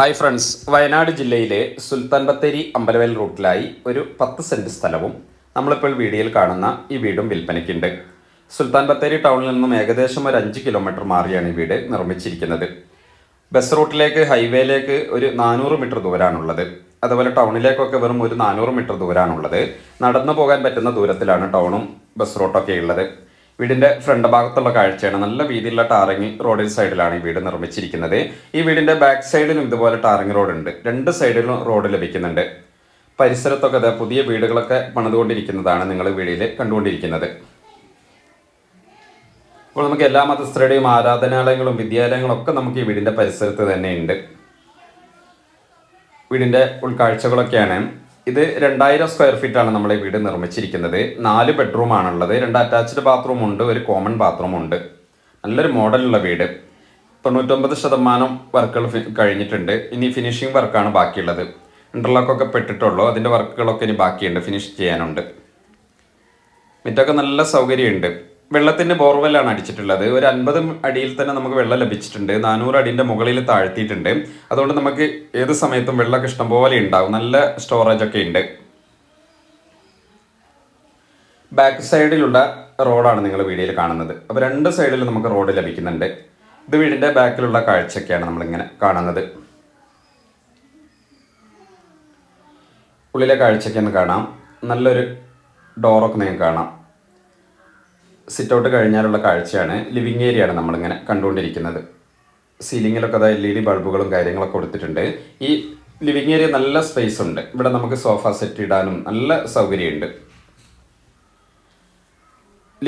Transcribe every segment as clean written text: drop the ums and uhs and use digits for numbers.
Hi friends, Wayanad ജില്ലയിലെ സുൽത്താൻ ബത്തേരി അമ്പലവയൽ റൂട്ടിലായി ഒരു 10 cent സ്ഥലവും നമ്മളിപ്പോൾ വീഡിയോയിൽ കാണുന്ന ഈ വീടും വിൽപ്പനയ്ക്കുണ്ട്. സുൽത്താൻ ബത്തേരി ടൗണിൽ നിന്നും ഏകദേശം ഒരു 5 കിലോമീറ്റർ മാറിയാണ് ഈ വീട് നിർമ്മിച്ചിരിക്കുന്നത്. ബസ് റൂട്ടിലേക്ക് ഹൈവേയിലേക്ക് ഒരു 400 മീറ്റർ ദൂരമാണുള്ളത്. അതുപോലെ ടൗണിലേക്കൊക്കെ വെറും ഒരു 400 മീറ്റർ ദൂരമാണുള്ളത്. നടന്നു പോകാൻ പറ്റുന്ന ദൂരത്തിലാണ് ടൗണും ബസ് റൂട്ടൊക്കെ ഉള്ളത്. വീടിൻ്റെ ഫ്രണ്ട് ഭാഗത്തുള്ള കാഴ്ചയാണ്. നല്ല വീതിയുള്ള ടാറിങ് റോഡിൽ സൈഡിലാണ് ഈ വീട് നിർമ്മിച്ചിരിക്കുന്നത്. ഈ വീടിൻ്റെ ബാക്ക് സൈഡിലും ഇതുപോലെ ടാറിങ് റോഡ് ഉണ്ട്. 2 സൈഡിലും റോഡ് ലഭിക്കുന്നുണ്ട്. പരിസരത്തൊക്കെ അതെ പുതിയ വീടുകളൊക്കെ പണിതുകൊണ്ടിരിക്കുന്നതാണ് നിങ്ങൾ വീഡിയോയിൽ കണ്ടുകൊണ്ടിരിക്കുന്നത്. അപ്പോൾ നമുക്ക് എല്ലാ മതസ്ഥരുടെയും ആരാധനാലയങ്ങളും വിദ്യാലയങ്ങളും ഒക്കെ നമുക്ക് ഈ വീടിൻ്റെ പരിസരത്ത് തന്നെ ഉണ്ട്. വീടിൻ്റെ ഉൾക്കാഴ്ചകളൊക്കെയാണ്. ഇത് 2000 സ്ക്വയർ ഫീറ്റ് ആണ് നമ്മൾ ഈ വീട് നിർമ്മിച്ചിരിക്കുന്നത്. 4 ബെഡ്റൂം ആണുള്ളത്. 2 അറ്റാച്ച്ഡ് ബാത്റൂം ഉണ്ട്, ഒരു കോമൺ ബാത്റൂം ഉണ്ട്. നല്ലൊരു മോഡലുള്ള വീട്. 99% വർക്കുകൾ കഴിഞ്ഞിട്ടുണ്ട്. ഇനി ഫിനിഷിംഗ് വർക്കാണ് ബാക്കിയുള്ളത്. ഇന്റർലോക്കൊക്കെ പെട്ടിട്ടുള്ളൂ. അതിൻ്റെ വർക്കുകളൊക്കെ ഇനി ബാക്കിയുണ്ട്, ഫിനിഷ് ചെയ്യാനുണ്ട്. മിറ്റൊക്കെ നല്ല സൗകര്യമുണ്ട്. വെള്ളത്തിന് ബോർവെല്ലാണ് അടിച്ചിട്ടുള്ളത്. ഒരു 50 അടിയിൽ തന്നെ നമുക്ക് വെള്ളം ലഭിച്ചിട്ടുണ്ട്. 400 അടിൻ്റെ മുകളിൽ താഴ്ത്തിയിട്ടുണ്ട്. അതുകൊണ്ട് നമുക്ക് ഏത് സമയത്തും വെള്ളമൊക്കെ ഇഷ്ടംപോലെ ഉണ്ടാവും. നല്ല സ്റ്റോറേജ് ഒക്കെ ഉണ്ട്. ബാക്ക് സൈഡിലുള്ള റോഡാണ് നിങ്ങൾ വീഡിയോയിൽ കാണുന്നത്. അപ്പോൾ 2 സൈഡിൽ നമുക്ക് റോഡ് ലഭിക്കുന്നുണ്ട്. ഇത് വീടിൻ്റെ ബാക്കിലുള്ള കാഴ്ചയൊക്കെയാണ് നമ്മളിങ്ങനെ കാണുന്നത്. ഉള്ളിലെ കാഴ്ചയ്ക്കൊന്ന് കാണാം. നല്ലൊരു ഡോറൊക്കെ നിങ്ങൾക്ക് കാണാം. സിറ്റ് ഔട്ട് കഴിഞ്ഞാലുള്ള കാഴ്ചയാണ്. ലിവിങ് ഏരിയ ആണ് നമ്മളിങ്ങനെ കണ്ടുകൊണ്ടിരിക്കുന്നത്. സീലിങ്ങിലൊക്കെ അതായത് LED ബൾബുകളും കാര്യങ്ങളൊക്കെ കൊടുത്തിട്ടുണ്ട്. ഈ ലിവിങ് ഏരിയ നല്ല സ്പേസ് ഉണ്ട്. ഇവിടെ നമുക്ക് സോഫ സെറ്റ് ഇടാനും നല്ല സൗകര്യമുണ്ട്.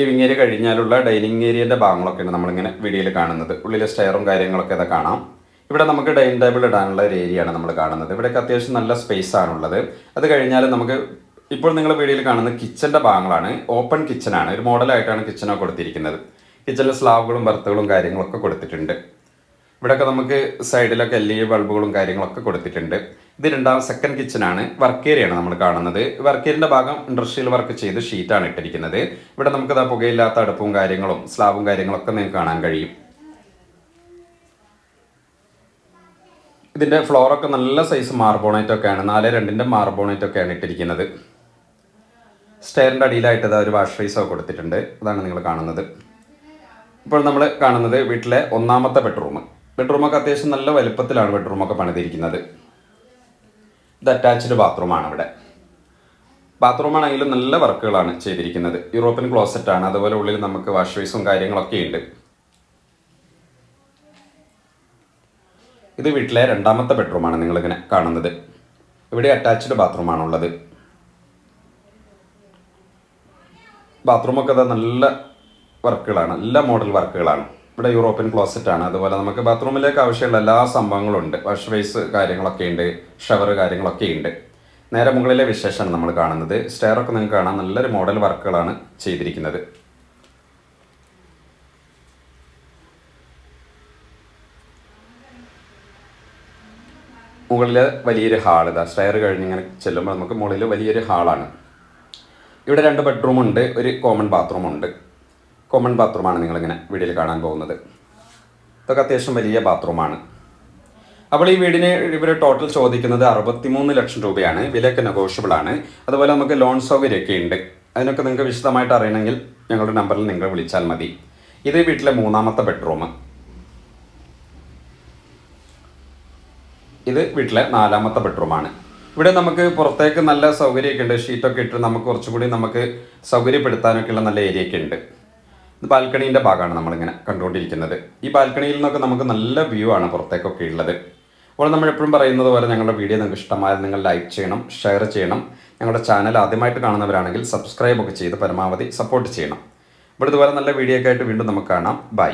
ലിവിങ് ഏരിയ കഴിഞ്ഞാലുള്ള ഡൈനിങ് ഏരിയൻ്റെ ഭാഗങ്ങളൊക്കെയാണ് നമ്മളിങ്ങനെ വീഡിയോയിൽ കാണുന്നത്. ഉള്ളിലെ സ്റ്റെയറും കാര്യങ്ങളൊക്കെ അത് കാണാം. ഇവിടെ നമുക്ക് ഡൈനിങ് ടേബിൾ ഇടാനുള്ള ഒരു ഏരിയ ആണ് നമ്മൾ കാണുന്നത്. ഇവിടെയൊക്കെ അത്യാവശ്യം നല്ല സ്പേസ് ആണുള്ളത്. അത് കഴിഞ്ഞാൽ നമുക്ക് ഇപ്പോൾ നിങ്ങൾ വീഡിയോയിൽ കാണുന്ന കിച്ചൻ്റെ ഭാഗങ്ങളാണ്. ഓപ്പൺ കിച്ചനാണ്. ഒരു മോഡലായിട്ടാണ് കിച്ചനൊക്കെ കൊടുത്തിരിക്കുന്നത്. കിച്ചണിൽ സ്ലാബുകളും ബർത്തുകളും കാര്യങ്ങളൊക്കെ കൊടുത്തിട്ടുണ്ട്. ഇവിടെയൊക്കെ നമുക്ക് സൈഡിലൊക്കെ LED ബൾബുകളും കാര്യങ്ങളൊക്കെ കൊടുത്തിട്ടുണ്ട്. ഇത് സെക്കൻഡ് കിച്ചനാണ്. വർക്ക് ഏരിയയാണ് നമ്മൾ കാണുന്നത്. വർക്ക് ഏരിയൻ്റെ ഭാഗം ഇൻഡസ്ട്രിയൽ വർക്ക് ചെയ്ത് ഷീറ്റാണ് ഇട്ടിരിക്കുന്നത്. ഇവിടെ നമുക്ക് പുകയില്ലാത്ത അടുപ്പും കാര്യങ്ങളും സ്ലാബും കാര്യങ്ങളൊക്കെ നിങ്ങൾക്ക് കാണാൻ കഴിയും. ഇതിൻ്റെ ഫ്ലോറൊക്കെ നല്ല സൈസ് മാർബോണൈറ്റൊക്കെയാണ്. 4x2 മാർബോണൈറ്റൊക്കെയാണ് ഇട്ടിരിക്കുന്നത്. സ്റ്റെയറിൻ്റെ അടിയിലായിട്ട് ഒരു വാഷ് ബേസൊക്കെ കൊടുത്തിട്ടുണ്ട്. അതാണ് നിങ്ങൾ കാണുന്നത്. ഇപ്പോൾ നമ്മൾ കാണുന്നത് വീട്ടിലെ 1ാമത്തെ ബെഡ്റൂം. ബെഡ്റൂമൊക്കെ അത്യാവശ്യം നല്ല വലുപ്പത്തിലാണ് ബെഡ്റൂമൊക്കെ പണിതിരിക്കുന്നത്. ഇത് അറ്റാച്ച്ഡ് ബാത്റൂമാണ്. ഇവിടെ ബാത്റൂമാണെങ്കിലും നല്ല വർക്കുകളാണ് ചെയ്തിരിക്കുന്നത്. യൂറോപ്യൻ ക്ലോസറ്റാണ്. അതുപോലെ ഉള്ളിൽ നമുക്ക് വാഷ് ബേസും കാര്യങ്ങളൊക്കെ ഉണ്ട്. ഇത് വീട്ടിലെ 2ാമത്തെ ബെഡ്റൂമാണ് നിങ്ങളിങ്ങനെ കാണുന്നത്. ഇവിടെ അറ്റാച്ച്ഡ് ബാത്റൂമാണുള്ളത്. ബാത്റൂമൊക്കെ നല്ല വർക്കുകളാണ്, നല്ല മോഡൽ വർക്കുകളാണ്. ഇവിടെ യൂറോപ്യൻ ക്ലോസറ്റാണ്. അതുപോലെ നമുക്ക് ബാത്റൂമിലേക്ക് ആവശ്യമുള്ള എല്ലാ സംഭവങ്ങളും ഉണ്ട്. വാഷ് ബേസ് കാര്യങ്ങളൊക്കെ ഉണ്ട്, ഷവർ കാര്യങ്ങളൊക്കെ ഉണ്ട്. നേരെ മുകളിലെ വിശേഷമാണ് നമ്മൾ കാണുന്നത്. സ്റ്റെയറൊക്കെ നിങ്ങൾക്ക് കാണാം. നല്ലൊരു മോഡൽ വർക്കുകളാണ് ചെയ്തിരിക്കുന്നത്. മുകളിൽ വലിയൊരു ഹാൾ. സ്റ്റെയർ കഴിഞ്ഞിങ്ങനെ ചെല്ലുമ്പോൾ നമുക്ക് മുകളിൽ വലിയൊരു ഹാളാണ്. ഇവിടെ 2 ബെഡ്റൂം ഉണ്ട്, ഒരു കോമൺ ബാത്റൂം ഉണ്ട്. കോമൺ ബാത്റൂമാണ് നിങ്ങളിങ്ങനെ വീഡിയോയിൽ കാണാൻ പോകുന്നത്. ഇതൊക്കെ അത്യാവശ്യം വലിയ ബാത്റൂമാണ്. അപ്പോൾ ഈ വീടിന് ഇവർ ടോട്ടൽ ചോദിക്കുന്നത് 63 ലക്ഷം രൂപയാണ്. വിലയൊക്കെ നെഗോഷ്യബിൾ ആണ്. അതുപോലെ നമുക്ക് ലോൺ സൗകര്യമൊക്കെ ഉണ്ട്. അതിനൊക്കെ നിങ്ങൾക്ക് വിശദമായിട്ട് അറിയണമെങ്കിൽ ഞങ്ങളുടെ നമ്പറിൽ നിങ്ങൾ വിളിച്ചാൽ മതി. ഇത് വീട്ടിലെ 3ാമത്തെ ബെഡ്റൂം. ഇത് വീട്ടിലെ 4ാമത്തെ ബെഡ്റൂമാണ്. ഇവിടെ നമുക്ക് പുറത്തേക്ക് നല്ല സൗകര്യമൊക്കെ ഉണ്ട്. ഷീറ്റൊക്കെ ഇട്ട് നമുക്ക് കുറച്ചുകൂടി നമുക്ക് സൗകര്യപ്പെടുത്താനൊക്കെയുള്ള നല്ല ഏരിയയൊക്കെ ഉണ്ട്. ഇത് ബാൽക്കണീൻ്റെ ഭാഗമാണ് നമ്മളിങ്ങനെ കണ്ടുകൊണ്ടിരിക്കുന്നത്. ഈ ബാൽക്കണിയിൽ നിന്നൊക്കെ നമുക്ക് നല്ല വ്യൂ ആണ് പുറത്തേക്കൊക്കെ ഉള്ളത്. അപ്പോൾ നമ്മൾ എപ്പോഴും പറയുന്നത് പോലെ ഞങ്ങളുടെ വീഡിയോ നിങ്ങൾക്ക് ഇഷ്ടമായാൽ നിങ്ങൾ ലൈക്ക് ചെയ്യണം, ഷെയർ ചെയ്യണം. ഞങ്ങളുടെ ചാനൽ ആദ്യമായിട്ട് കാണുന്നവരാണെങ്കിൽ സബ്സ്ക്രൈബ് ഒക്കെ ചെയ്ത് പരമാവധി സപ്പോർട്ട് ചെയ്യണം. ഇവിടെ ഇതുപോലെ നല്ല വീഡിയോ ഒക്കെ ആയിട്ട് വീണ്ടും നമുക്ക് കാണാം. ബൈ.